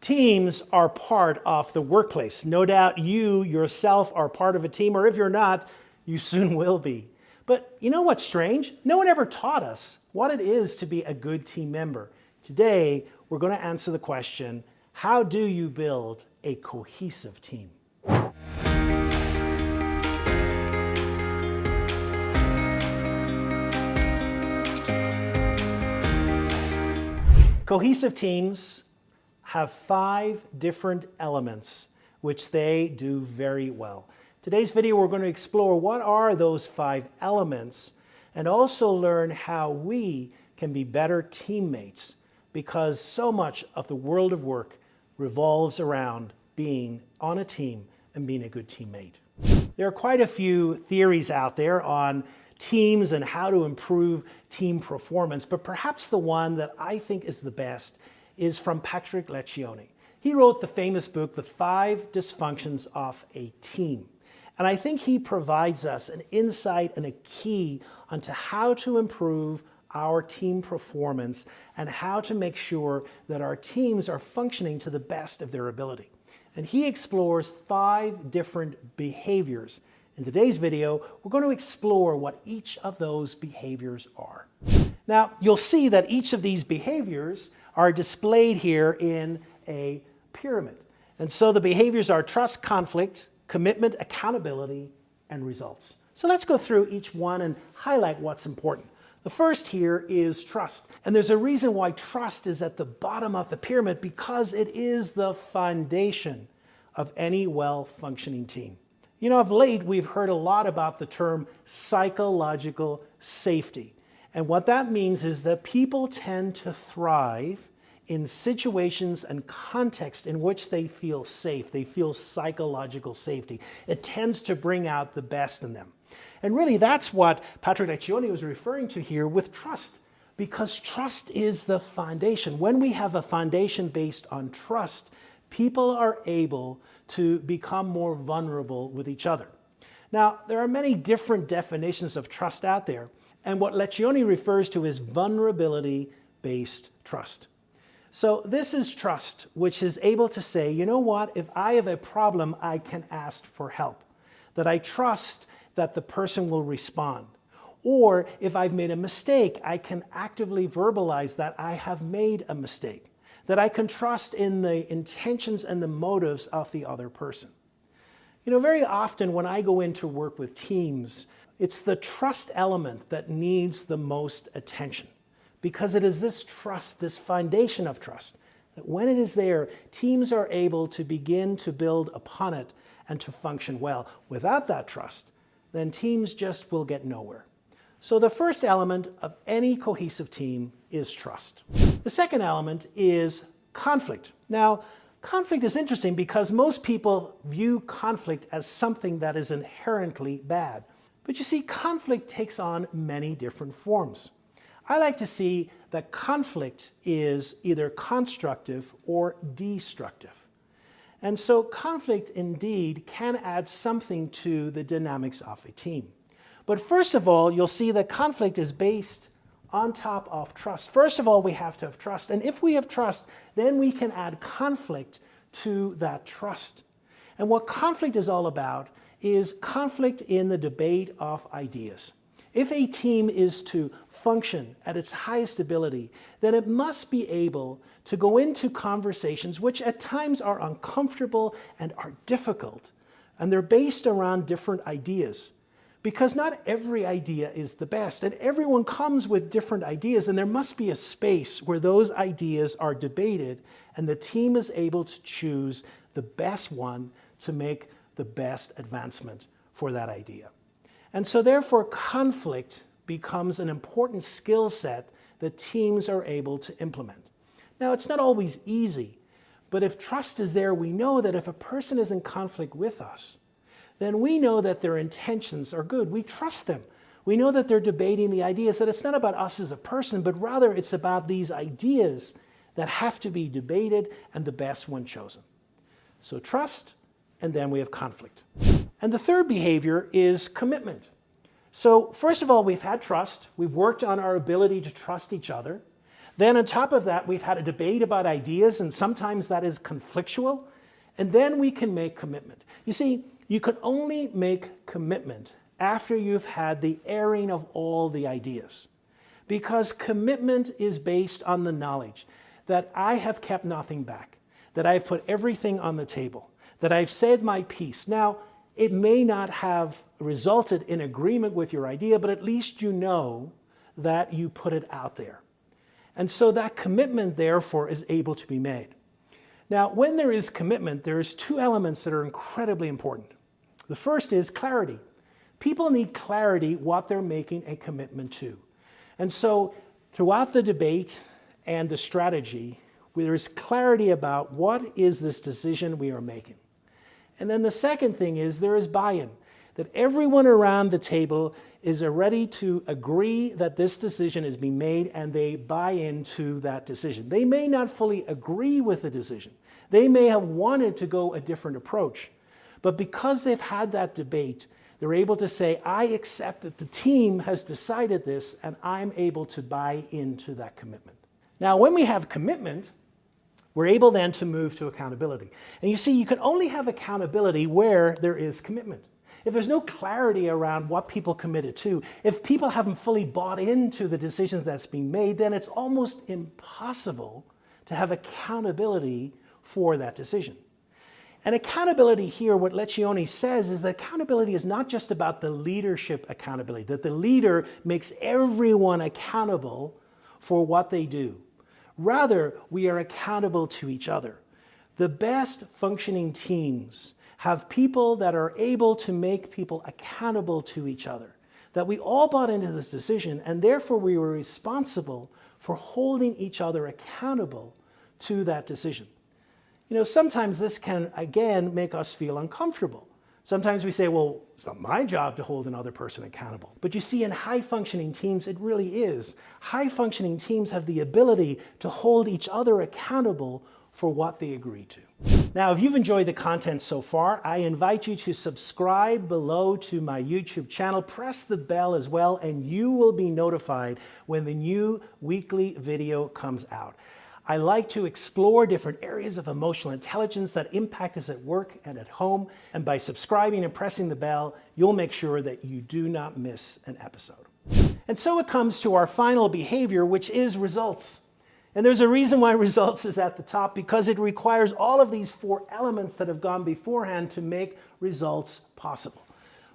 Teams are part of the workplace. No doubt you yourself are part of a team, or if you're not, you soon will be. But you know what's strange? No one ever taught us what it is to be a good team member. Today, we're going to answer the question, how do you build a cohesive team? Cohesive teams have 5 different elements which they do very well. Today's video we're going to explore what are those 5 elements and also learn how we can be better teammates, because so much of the world of work revolves around being on a team and being a good teammate. There are quite a few theories out there on teams and how to improve team performance, but perhaps the one that I think is the best is from Patrick Lencioni. He wrote the famous book, The 5 Dysfunctions of a Team. And I think he provides us an insight and a key onto how to improve our team performance and how to make sure that our teams are functioning to the best of their ability. And he explores 5 different behaviors. In today's video, we're going to explore what each of those behaviors are. Now, you'll see that each of these behaviors are displayed here in a pyramid. And so the behaviors are trust, conflict, commitment, accountability, and results. So let's go through each one and highlight what's important. The first here is trust. And there's a reason why trust is at the bottom of the pyramid, because it is the foundation of any well-functioning team. You know, of late, we've heard a lot about the term psychological safety. And what that means is that people tend to thrive in situations and contexts in which they feel safe. They feel psychological safety. It tends to bring out the best in them. And really, that's what Patrick Lencioni was referring to here with trust, because trust is the foundation. When we have a foundation based on trust, people are able to become more vulnerable with each other. Now, there are many different definitions of trust out there, and what Lencioni refers to is vulnerability-based trust. So this is trust, which is able to say, you know what, if I have a problem, I can ask for help. That I trust that the person will respond. Or if I've made a mistake, I can actively verbalize that I have made a mistake. That I can trust in the intentions and the motives of the other person. You know, very often when I go in to work with teams, it's the trust element that needs the most attention. Because it is this trust, this foundation of trust, that when it is there, teams are able to begin to build upon it and to function well. Without that trust, then teams just will get nowhere. So the first element of any cohesive team is trust. The second element is conflict. Now, conflict is interesting because most people view conflict as something that is inherently bad. But you see, conflict takes on many different forms. I like to see that conflict is either constructive or destructive. And so conflict indeed can add something to the dynamics of a team. But first of all, you'll see that conflict is based on top of trust. First of all, we have to have trust. And if we have trust, then we can add conflict to that trust. And what conflict is all about is conflict in the debate of ideas. If a team is to function at its highest ability, then it must be able to go into conversations which at times are uncomfortable and are difficult. And they're based around different ideas. Because not every idea is the best, and everyone comes with different ideas, and there must be a space where those ideas are debated and the team is able to choose the best one to make the best advancement for that idea. And so therefore, conflict becomes an important skill set that teams are able to implement. Now, it's not always easy, but if trust is there, we know that if a person is in conflict with us, then we know that their intentions are good. We trust them. We know that they're debating the ideas, that it's not about us as a person, but rather it's about these ideas that have to be debated and the best one chosen. So trust, and then we have conflict. And the third behavior is commitment. So first of all, we've had trust. We've worked on our ability to trust each other. Then on top of that, we've had a debate about ideas, and sometimes that is conflictual. And then we can make commitment. You see, you can only make commitment after you've had the airing of all the ideas. Because commitment is based on the knowledge that I have kept nothing back, that I've put everything on the table, that I've said my piece. Now, it may not have resulted in agreement with your idea, but at least you know that you put it out there. And so that commitment, therefore, is able to be made. Now, when there is commitment, there's two elements that are incredibly important. The first is clarity. People need clarity what they're making a commitment to. And so throughout the debate and the strategy, there's clarity about what is this decision we are making. And then the second thing is there is buy-in, that everyone around the table is ready to agree that this decision is being made and they buy into that decision. They may not fully agree with the decision. They may have wanted to go a different approach. But because they've had that debate, they're able to say, I accept that the team has decided this and I'm able to buy into that commitment. Now, when we have commitment, we're able then to move to accountability. And you see, you can only have accountability where there is commitment. If there's no clarity around what people committed to, if people haven't fully bought into the decisions that's being made, then it's almost impossible to have accountability for that decision. And accountability here, what Lencioni says, is that accountability is not just about the leadership accountability, that the leader makes everyone accountable for what they do. Rather, we are accountable to each other. The best functioning teams have people that are able to make people accountable to each other, that we all bought into this decision, and therefore we were responsible for holding each other accountable to that decision. You know, sometimes this can, again, make us feel uncomfortable. Sometimes we say, well, it's not my job to hold another person accountable. But you see, in high-functioning teams, it really is. High-functioning teams have the ability to hold each other accountable for what they agree to. Now, if you've enjoyed the content so far, I invite you to subscribe below to my YouTube channel. Press the bell as well, and you will be notified when the new weekly video comes out. I like to explore different areas of emotional intelligence that impact us at work and at home. And by subscribing and pressing the bell, you'll make sure that you do not miss an episode. And so it comes to our final behavior, which is results. And there's a reason why results is at the top, because it requires all of these four elements that have gone beforehand to make results possible.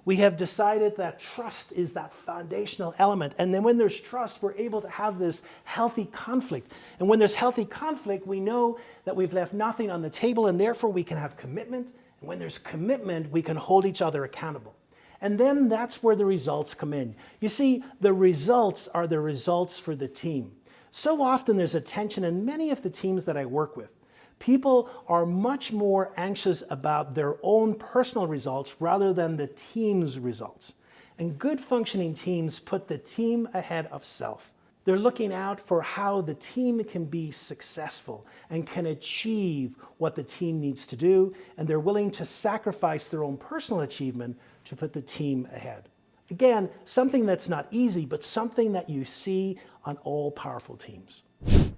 We have decided that trust is that foundational element. And then when there's trust, we're able to have this healthy conflict. And when there's healthy conflict, we know that we've left nothing on the table, and therefore we can have commitment. And when there's commitment, we can hold each other accountable. And then that's where the results come in. You see, the results are the results for the team. So often there's a tension in many of the teams that I work with. People are much more anxious about their own personal results rather than the team's results. And good functioning teams put the team ahead of self. They're looking out for how the team can be successful and can achieve what the team needs to do, and they're willing to sacrifice their own personal achievement to put the team ahead. Again, something that's not easy, but something that you see on all powerful teams.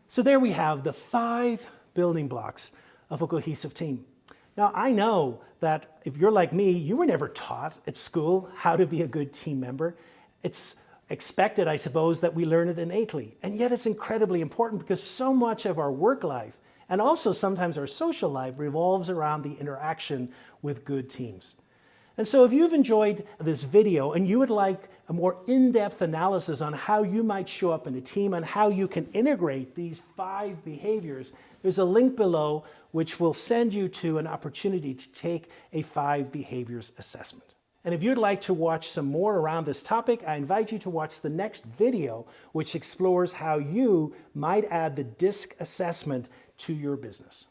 So there we have the 5 building blocks of a cohesive team. Now, I know that if you're like me, you were never taught at school how to be a good team member. It's expected, I suppose, that we learn it innately. And yet it's incredibly important because so much of our work life and also sometimes our social life revolves around the interaction with good teams. And so if you've enjoyed this video and you would like a more in-depth analysis on how you might show up in a team and how you can integrate these 5 behaviors, there's a link below which will send you to an opportunity to take a 5 behaviors assessment. And if you'd like to watch some more around this topic, I invite you to watch the next video which explores how you might add the DISC assessment to your business.